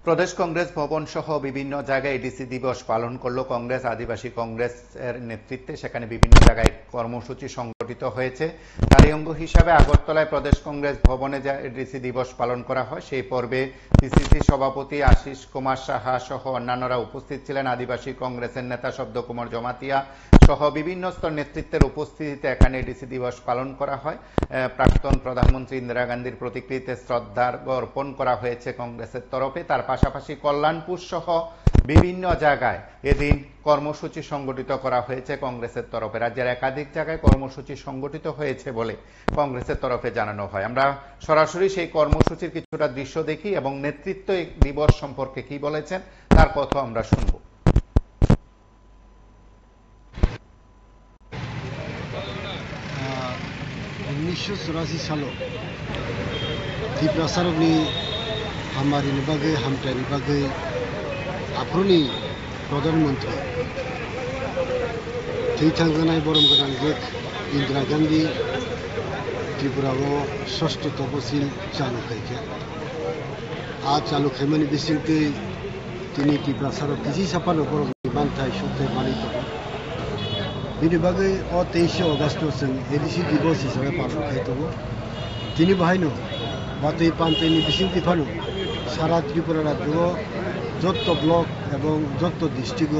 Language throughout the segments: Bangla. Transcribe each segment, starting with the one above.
প্রদেশ কংগ্রেস ভবন সহ বিভিন্ন জায়গায় এডিসি দিবস পালন করল কংগ্রেস। আদিবাসী কংগ্রেসের নেতৃত্বে সেখানে বিভিন্ন জায়গায় কর্মসূচি সংগঠিত হয়েছে। তারই অঙ্গ হিসাবে আগরতলায় প্রদেশ কংগ্রেস ভবনে যা এডিসি দিবস পালন করা হয়, সেই পর্বে পিসিসি সভাপতি আশিস কুমার সাহা সহ অন্যান্যরা উপস্থিত ছিলেন। আদিবাসী কংগ্রেসের নেতা শব্দকুমার জমাতিয়া সহ বিভিন্ন স্তর নেতৃত্বের উপস্থিতিতে এখানে এডিসি দিবস পালন করা হয়। প্রাক্তন প্রধানমন্ত্রী ইন্দিরা গান্ধীর প্রতিকৃতিতে শ্রদ্ধা অর্পণ করা হয়েছে কংগ্রেসের তরফে। তার পাশাপাশি কল্যাণপুর সহ বিভিন্ন জায়গায় এদিন কর্মসূচি সংগঠিত করা হয়েছে কংগ্রেসের তরফে। রাজ্যের একাধিক জায়গায় কর্মসূচি সংগঠিত হয়েছে বলে কংগ্রেসের তরফে জানানো হয়। আমরা সরাসরি সেই কর্মসূচির কিছুটা দৃশ্য দেখি এবং নেতৃত্ব দিবস সম্পর্কে কি বলেছেন তার কথা আমরা শুনব। 1984 सालाव त्रिपुरा सरकनि हामबारिनि बागै हामथायनि बागै आफ्रोनि प्रधानमन्त्री थैथांजानाय बरम गोनां जेठ इन्दिरा गान्धी त्रिपुराव षष्ठ तपसिल चालु खायखे आ चालु खायमानि बिसिंतै तिनि त्रिपुरा सरक किसी साफानो बरमनि मानथाय सप्ताह मानित बिनि बागै 23 अगस्त जों एडिसि दिवस हिसाबै पालन खायदों। তিনি বাহিনী বাতৈ পান্তেনি বিশিংতি ফানো সারা ত্রিপুরা রাজ্য যত ব্লক এবং যত ডিস্ট্রিক্ট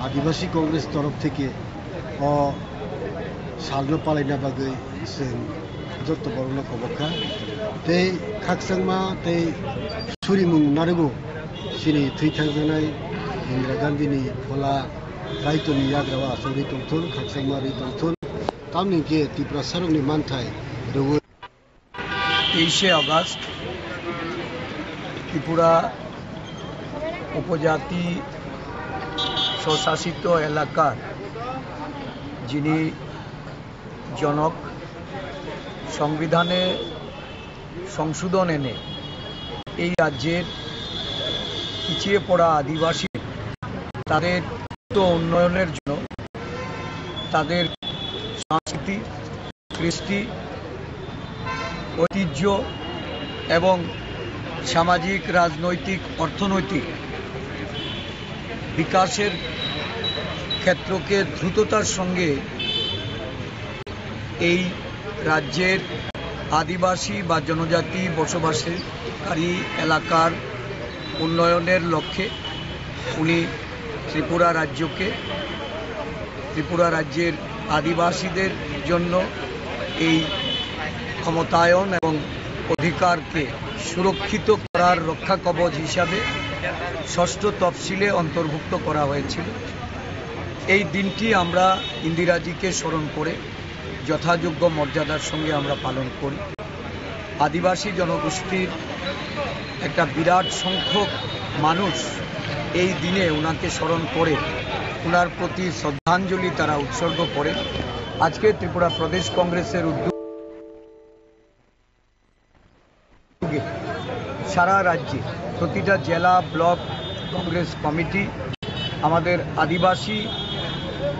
আদিবাসী কংগ্রেস তরফ থেকে সালনো পালাইনা বাগৈ जों যত বড় কবখা তৈ খাকসাংমা তৈ সুরিমুং নারগো সিনি থৈথাंजानाय ইন্দিরা গান্ধীनि फला रायतोनि याग्रावा सौरि तंथुन खाकसांमारि तंथुन तामनिके त्रिपुरा सरकनि मानथाय रगु 23 अगस्त त्रिपुरा उपजाति स्वशासित एलाकार जिनि जनक संविधाने संशोधन एने এই রাজ্যের পিছিয়ে পড়া আদিবাসী তাদের উন্নয়নের জন্য তাদের সংস্কৃতি, কৃষ্টি, ঐতিহ্য এবং সামাজিক, রাজনৈতিক, অর্থনৈতিক বিকাশের ক্ষেত্রকে দ্রুততার সঙ্গে এই রাজ্যের আদিবাসী বা জনজাতি বসবাসকারী এলাকার উন্নয়নের লক্ষ্যে উনি ত্রিপুরা রাজ্যের আদিবাসীদের জন্য এই ক্ষমতায়ন এবং অধিকারকে সুরক্ষিত করার রক্ষা কবচ হিসাবে ষষ্ঠ তফসিলে অন্তর্ভুক্ত করা হয়েছিল। এই দিনটি আমরা ইন্দিরাজিকে স্মরণ করে যথাযোগ্য মর্যাদার সঙ্গে আমরা পালন করি। আদিবাসী জনগোষ্ঠীর একটা বিরাট সংখ্যক মানুষ এই দিনে ওনাকে স্মরণ করে ওনার প্রতি শ্রদ্ধাঞ্জলি তারা উৎসর্গ করে। আজকে ত্রিপুরা প্রদেশ কংগ্রেসের উদ্যোগে সারা রাজ্যে প্রতিটা জেলা ব্লক কংগ্রেস কমিটি আমাদের আদিবাসী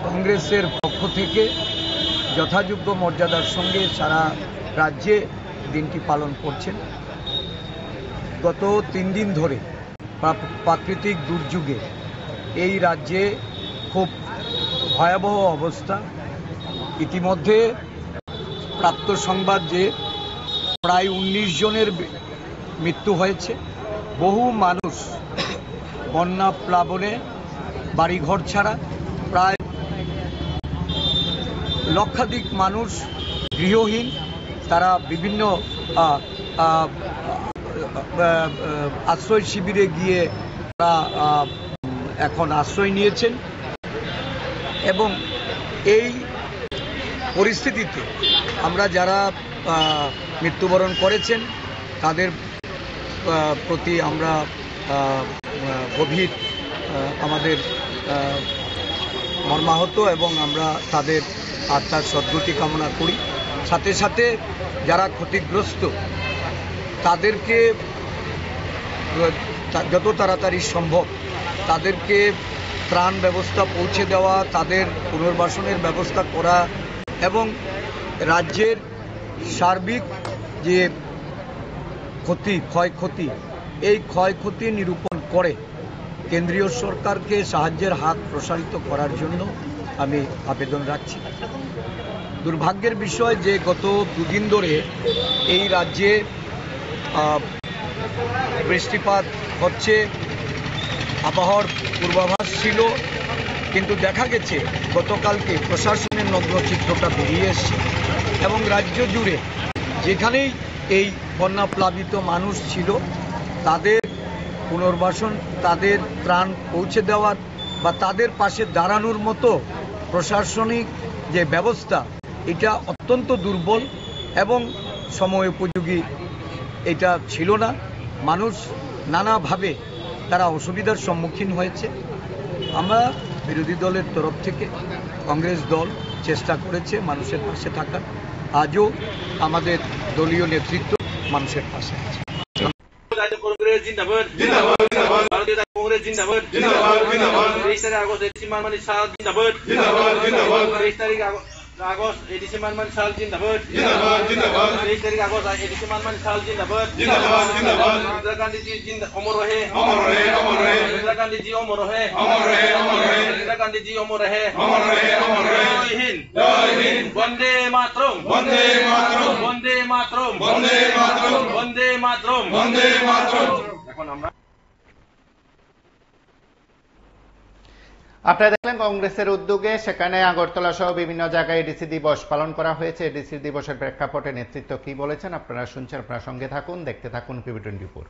কংগ্রেসের পক্ষ থেকে যথাযোগ্য মর্যাদার সঙ্গে সারা রাজ্যে দিনটি পালন করছেন। গত 3 দিন ধরে প্রাকৃতিক দুর্যোগে এই রাজ্যে খুব ভয়াবহ অবস্থা। ইতিমধ্যে প্রাপ্ত সংবাদ যে প্রায় 19 জনের মৃত্যু হয়েছে। বহু মানুষ বন্যা প্লাবনে বাড়িঘর ছাড়া, প্রায় লক্ষাধিক মানুষ গৃহহীন। তারা বিভিন্ন আশ্রয় শিবিরে গিয়ে তারা এখন আশ্রয় নিয়েছেন এবং এই পরিস্থিতিতে আমরা যারা মৃত্যুবরণ করেছেন তাদের প্রতি আমরা গভীর আমাদের মর্মাহত এবং আমরা তাদের আত্মার সদ্গতি কামনা করি। সাথে সাথে যারা ক্ষতিগ্রস্ত তাদেরকে যত তাড়াতাড়ি সম্ভব তাদেরকে ত্রাণ ব্যবস্থা পৌঁছে দেওয়া, তাদের পুনর্বাসনের ব্যবস্থা করা এবং রাজ্যের সার্বিক যে ক্ষয়ক্ষতি এই ক্ষয়ক্ষতি নিরূপণ করে কেন্দ্রীয় সরকারকে সাহায্যের হাত প্রসারিত করার জন্য আমি আবেদন রাখছি। দুর্ভাগ্যের বিষয় যে গত দুদিন ধরে এই রাজ্যে বৃষ্টিপাত হচ্ছে, আবহাওয়ার পূর্বাভাস ছিল, কিন্তু দেখা গেছে গতকালকে প্রশাসনের নগ্ন চিত্রটা বেরিয়ে এসছে এবং রাজ্য জুড়ে যেখানেই এই বন্যাপ্লাবিত মানুষ ছিল তাদের পুনর্বাসন, তাদের ত্রাণ পৌঁছে দেওয়ার বা তাদের পাশে দাঁড়ানোর মতো প্রশাসনিক যে ব্যবস্থা এটা অত্যন্ত দুর্বল এবং সময় উপযোগী এটা ছিল না। মানুষ নানাভাবে তারা অসুবিধার সম্মুখীন হয়েছে। আমরা বিরোধী দলের তরফ থেকে কংগ্রেস দল চেষ্টা করেছে মানুষের পাশে থাকার। আজও আমাদের দলীয় নেতৃত্ব মানুষের পাশে আছে। কংগ্রেস জিন্দাবাদ, জিন্দাবাদ, জিন্দাবাদ। ভারতীয় জাতীয় কংগ্রেস জিন্দাবাদ, জিন্দাবাদ, জিন্দাবাদ। 23 তারিখ আগস্ট এডিসি মানমানি সাল জিন্দাবাদ, জিন্দাবাদ, জিন্দাবাদ। 23 তারিখ আগস্ট এডিসি মানমানি সাল জিন্দাবাদ, জিন্দাবাদ, জিন্দাবাদ। 23 তারিখ আগস্ট এডিসি মানমানি সাল জিন্দাবাদ, জিন্দাবাদ, জিন্দাবাদ। ইন্দিরা গান্ধী জি অমর রহে, অমর রহে, অমর রহে। ইন্দিরা গান্ধী জি অমর রহে, অমর রহে, অমর রহে। ইন্দিরা গান্ধী জি অমর রহে, অমর রহে, অমর রহে। জয় হিন্দ, জয় হিন্দ। বন্দে মাতরম, বন্দে মাতরম, বন্দে মাতরম, বন্দে মাতরম, বন্দে মাতরম, বন্দে মাতরম। এখন আমরা আপনারা দেখলেন কংগ্রেসের উদ্যোগে সেখানে আগরতলা সহ বিভিন্ন জায়গায় এডিসি দিবস পালন করা হয়েছে। এডিসি দিবসের প্রেক্ষাপটে নেতৃত্ব কি বলেছেন আপনারা শুনছেন। আপনারা সঙ্গে থাকুন, দেখতে থাকুন PB24।